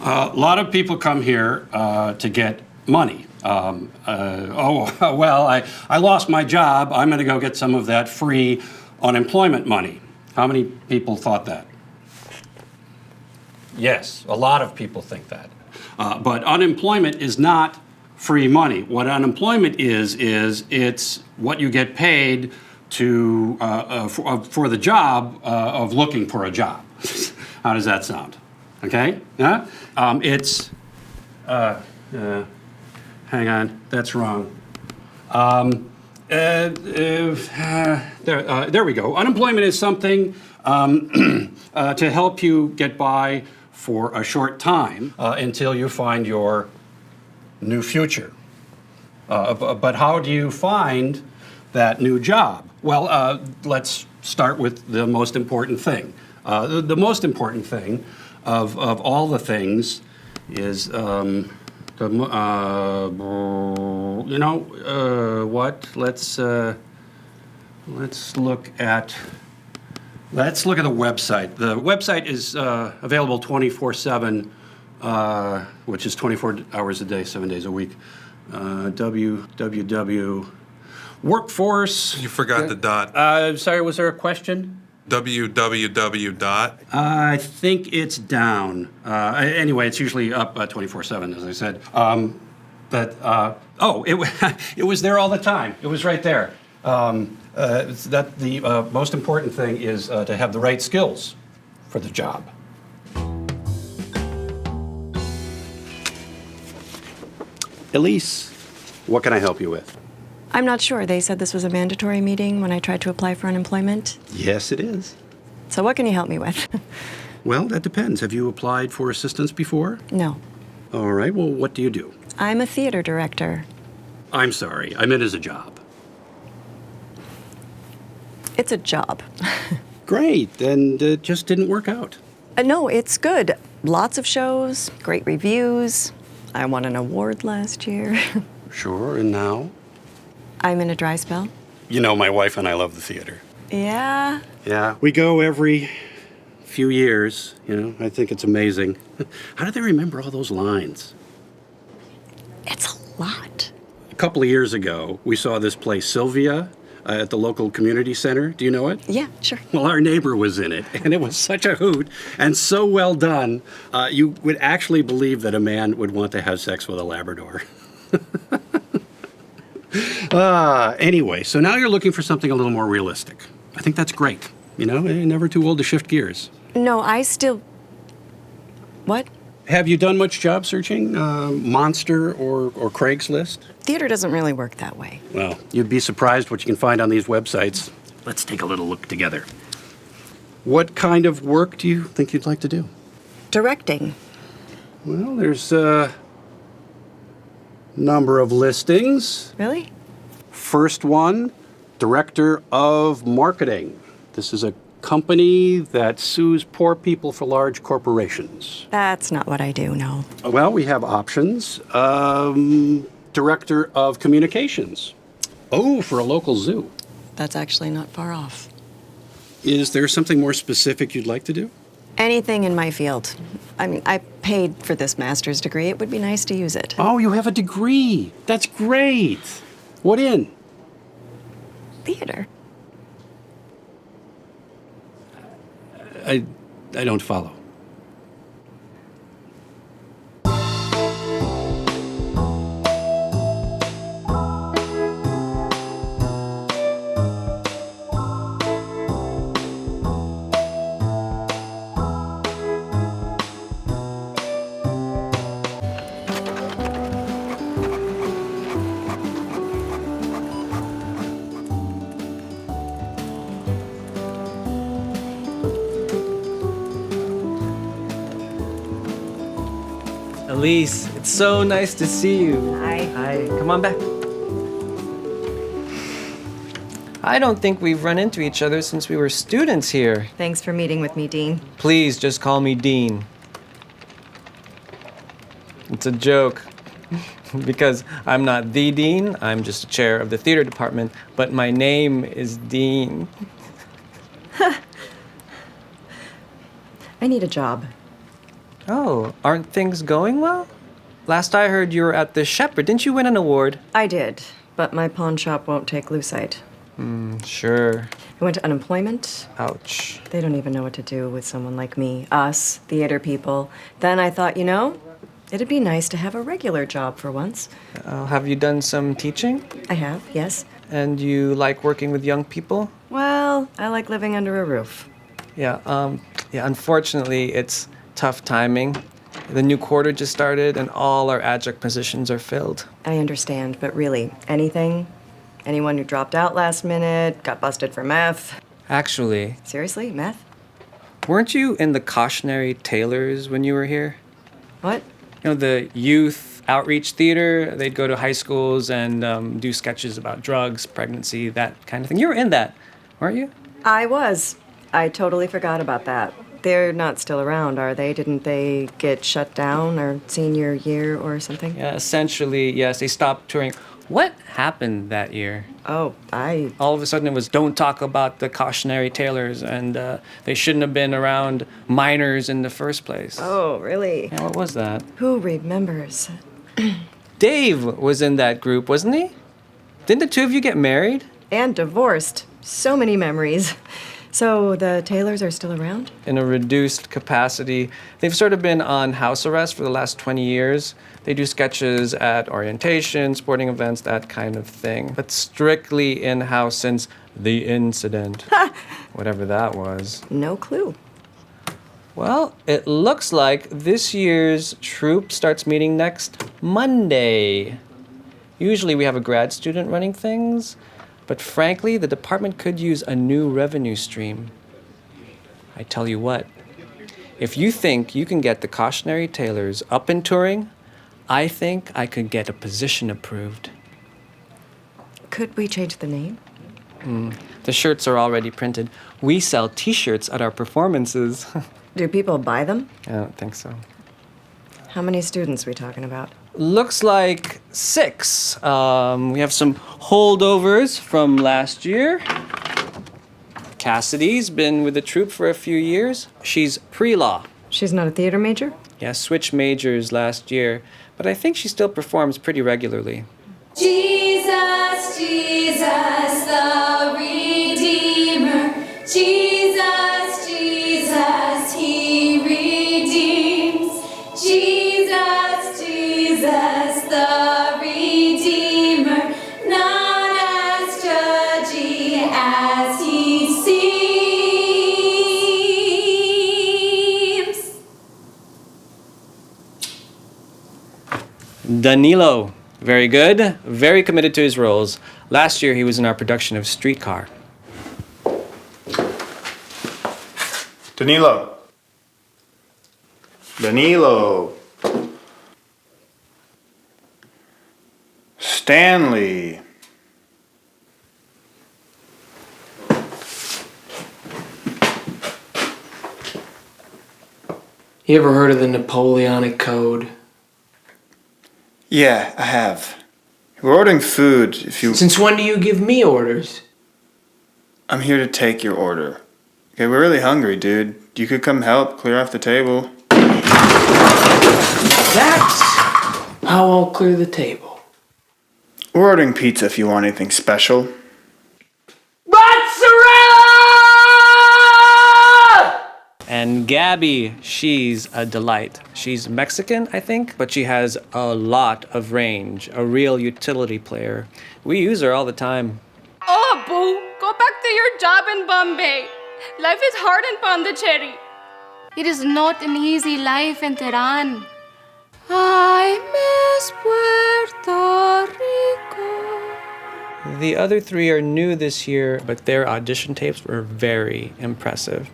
A lot of people come here to get money. Well, I lost my job. I'm going to go get some of that free unemployment money. How many people thought that? Yes, a lot of people think that. But unemployment is not free money. What unemployment is it's what you get paid to for the job of looking for a job. How does that sound? Okay? Yeah? Hang on, that's wrong. There we go. Unemployment is something to help you get by for a short time until you find your new future. But how do you find that new job? Well, let's start with the most important thing. The most important thing of all the things is, what? Let's look at the website. The website is available 24/7, which is 24 hours a day, 7 days a week. www. Workforce. You forgot the dot. Sorry, was there a question? www dot. I think it's down. Anyway, it's usually up 24/7, as I said. It was there all the time. It was right there. That the most important thing is to have the right skills for the job. Elise, what can I help you with? I'm not sure. They said this was a mandatory meeting when I tried to apply for unemployment. Yes, it is. So what can you help me with? Well, that depends. Have you applied for assistance before? No. All right, well, what do you do? I'm a theater director. I'm sorry, I meant as a job. It's a job. Great, and it just didn't work out. No, it's good. Lots of shows, great reviews. I won an award last year. Sure, and now? I'm in a dry spell. You know, my wife and I love the theater. Yeah? Yeah, we go every few years, I think it's amazing. How do they remember all those lines? It's a lot. A couple of years ago, we saw this play, Sylvia, at the local community center. Do you know it? Yeah, sure. Well, our neighbor was in it, and it was such a hoot and so well done, you would actually believe that a man would want to have sex with a Labrador. Anyway, so now you're looking for something a little more realistic. I think that's great. You're never too old to shift gears. No, I still... What? Have you done much job searching? Monster or Craigslist? Theater doesn't really work that way. Well, you'd be surprised what you can find on these websites. Let's take a little look together. What kind of work do you think you'd like to do? Directing. Well, there's a number of listings. Really? First one, Director of Marketing. This is a company that sues poor people for large corporations. That's not what I do, no. Well, we have options. Director of Communications. Oh, for a local zoo. That's actually not far off. Is there something more specific you'd like to do? Anything in my field. I mean, I paid for this master's degree. It would be nice to use it. Oh, you have a degree. That's great. What in? Theater. I don't follow. Elise, it's so nice to see you. Hi. Hi, come on back. I don't think we've run into each other since we were students here. Thanks for meeting with me, Dean. Please just call me Dean. It's a joke. Because I'm not the dean, I'm just a chair of the theater department, but my name is Dean. I need a job. Oh, aren't things going well? Last I heard, you were at the Shepherd. Didn't you win an award? I did, but my pawn shop won't take lucite. Sure. I went to unemployment. Ouch. They don't even know what to do with someone like me, us, theater people. Then I thought, it'd be nice to have a regular job for once. Have you done some teaching? I have, yes. And you like working with young people? Well, I like living under a roof. Yeah, unfortunately, it's tough timing. The new quarter just started, and all our adjunct positions are filled. I understand, but really, anyone who dropped out last minute, got busted for meth. Actually, Seriously, meth? weren't you in the cautionary tailors when you were here? What? You know, the youth outreach theater. They'd go to high schools and do sketches about drugs, pregnancy, that kind of thing. You were in that, weren't you? I was. I totally forgot about that. They're not still around, are they? Didn't they get shut down or senior year or something? Yeah, essentially, yes, they stopped touring. What happened that year? Oh, All of a sudden it was don't talk about the cautionary tailors, and they shouldn't have been around minors in the first place. Oh, really? Yeah, what was that? Who remembers? Dave was in that group, wasn't he? Didn't the two of you get married? And divorced. So many memories. So the Taylors are still around? In a reduced capacity. They've sort of been on house arrest for the last 20 years. They do sketches at orientation, sporting events, that kind of thing. But strictly in-house since the incident. Whatever that was. No clue. Well, it looks like this year's troupe starts meeting next Monday. Usually we have a grad student running things, but frankly, the department could use a new revenue stream. I tell you what, if you think you can get the cautionary tailors up and touring, I think I could get a position approved. Could we change the name? The shirts are already printed. We sell t-shirts at our performances. Do people buy them? I don't think so. How many students are we talking about? Looks like 6. We have some holdovers from last year. Cassidy's been with the troupe for a few years. She's pre-law. She's not a theater major? Yeah, switched majors last year, but I think she still performs pretty regularly. Jesus, Jesus, the Redeemer. Jesus, Jesus, He redeems. Jesus, Jesus, the Redeemer. Not as judgy as He seems. Danilo. Very good. Very committed to his roles. Last year, he was in our production of Streetcar. Danilo. Danilo. Stanley. You ever heard of the Napoleonic Code? Yeah, I have. We're ordering food if you... Since when do you give me orders? I'm here to take your order. Okay, we're really hungry, dude. You could come help clear off the table. That's how I'll clear the table. We're ordering pizza if you want anything special. And Gabby, she's a delight. She's Mexican, I think, but she has a lot of range, a real utility player. We use her all the time. Oh, boo, go back to your job in Bombay. Life is hard in Pondicherry. It is not an easy life in Tehran. I miss Puerto Rico. The other 3 are new this year, but their audition tapes were very impressive.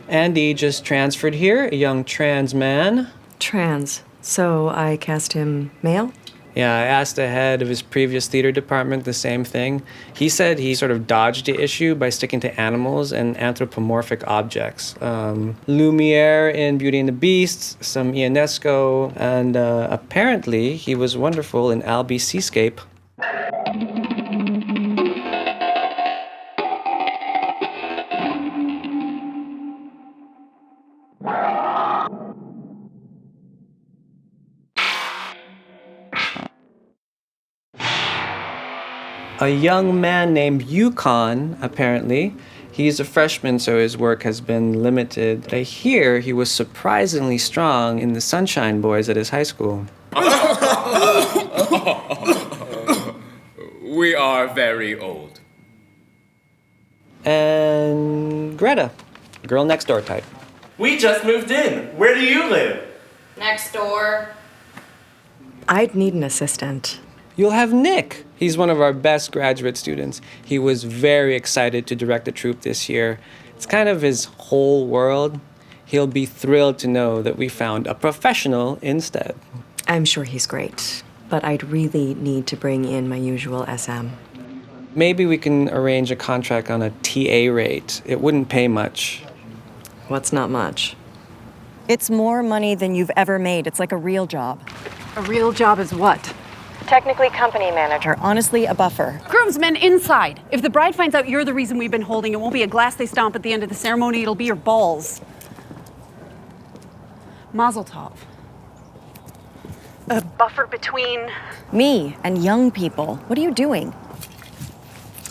Andy just transferred here, a young trans man. Trans. So I cast him male? Yeah, I asked the head of his previous theater department the same thing. He said he sort of dodged the issue by sticking to animals and anthropomorphic objects. Lumiere in Beauty and the Beast, some Ionesco, and apparently he was wonderful in Albie Seascape. a young man named Yukon, apparently. He's a freshman, so his work has been limited. I hear he was surprisingly strong in the Sunshine Boys at his high school. We are very old. And Greta, girl next door type. We just moved in. Where do you live? Next door. I'd need an assistant. You'll have Nick. He's one of our best graduate students. He was very excited to direct the troupe this year. It's kind of his whole world. He'll be thrilled to know that we found a professional instead. I'm sure he's great, but I'd really need to bring in my usual SM. Maybe we can arrange a contract on a TA rate. It wouldn't pay much. What's not much? It's more money than you've ever made. It's like a real job. A real job is what? Technically company manager, honestly a buffer. Groomsmen inside. If the bride finds out you're the reason we've been holding, it won't be a glass they stomp at the end of the ceremony, it'll be your balls. Mazel tov. A buffer between... Me and young people. What are you doing?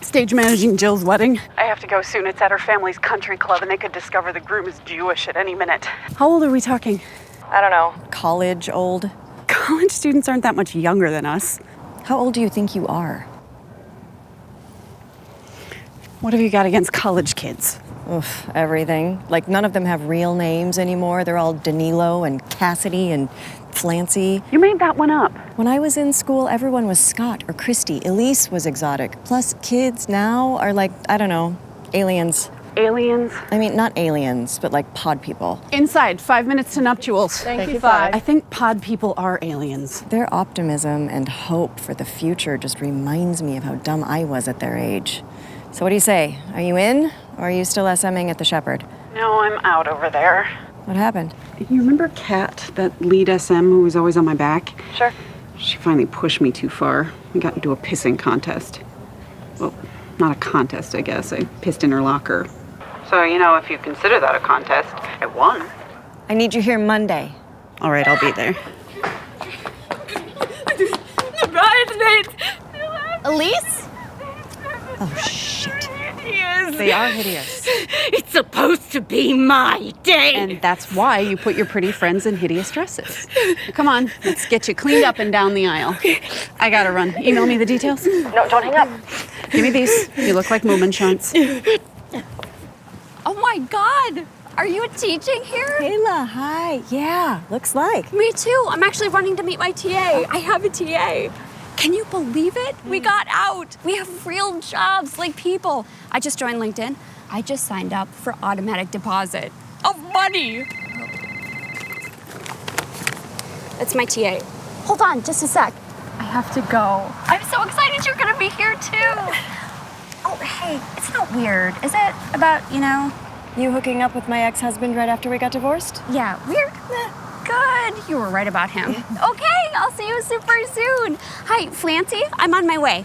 Stage managing Jill's wedding. I have to go soon. It's at her family's country club and they could discover the groom is Jewish at any minute. How old are we talking? I don't know. College old? College students aren't that much younger than us. How old do you think you are? What have you got against college kids? Oof, everything. Like none of them have real names anymore. They're all Danilo and Cassidy and Flancy. You made that one up. When I was in school, everyone was Scott or Christy. Elise was exotic. Plus, kids now are like, I don't know, aliens. Aliens? I mean, not aliens, but like pod people. Inside, 5 minutes to nuptials. Thank you, 5. I think pod people are aliens. Their optimism and hope for the future just reminds me of how dumb I was at their age. So what do you say? Are you in, or are you still SMing at the Shepherd? No, I'm out over there. What happened? You remember Kat, that lead SM who was always on my back? Sure. She finally pushed me too far. We got into a pissing contest. Well, not a contest, I guess. I pissed in her locker. So, you know, if you consider that a contest, I won. I need you here Monday. All right, I'll be there. The bridesmaids. Elise? Oh, shit. Yes. They are hideous. It's supposed to be my day. And that's why you put your pretty friends in hideous dresses. Come on, let's get you cleaned up and down the aisle. I gotta run. Email me the details. No, don't hang up. Give me these. You look like Moomin Shunts. Oh my God! Are you teaching here? Kayla, hi. Yeah, looks like. Me too. I'm actually running to meet my TA. I have a TA. Can you believe it? We got out. We have real jobs like people. I just joined LinkedIn. I just signed up for automatic deposit of money. It's my TA. Hold on just a sec. I have to go. I'm so excited you're gonna be here too. Oh, hey, it's not weird, is it? About, you know? You hooking up with my ex-husband right after we got divorced? Yeah, weird. Good. You were right about him. Okay, I'll see you super soon. Hi, Flancy. I'm on my way.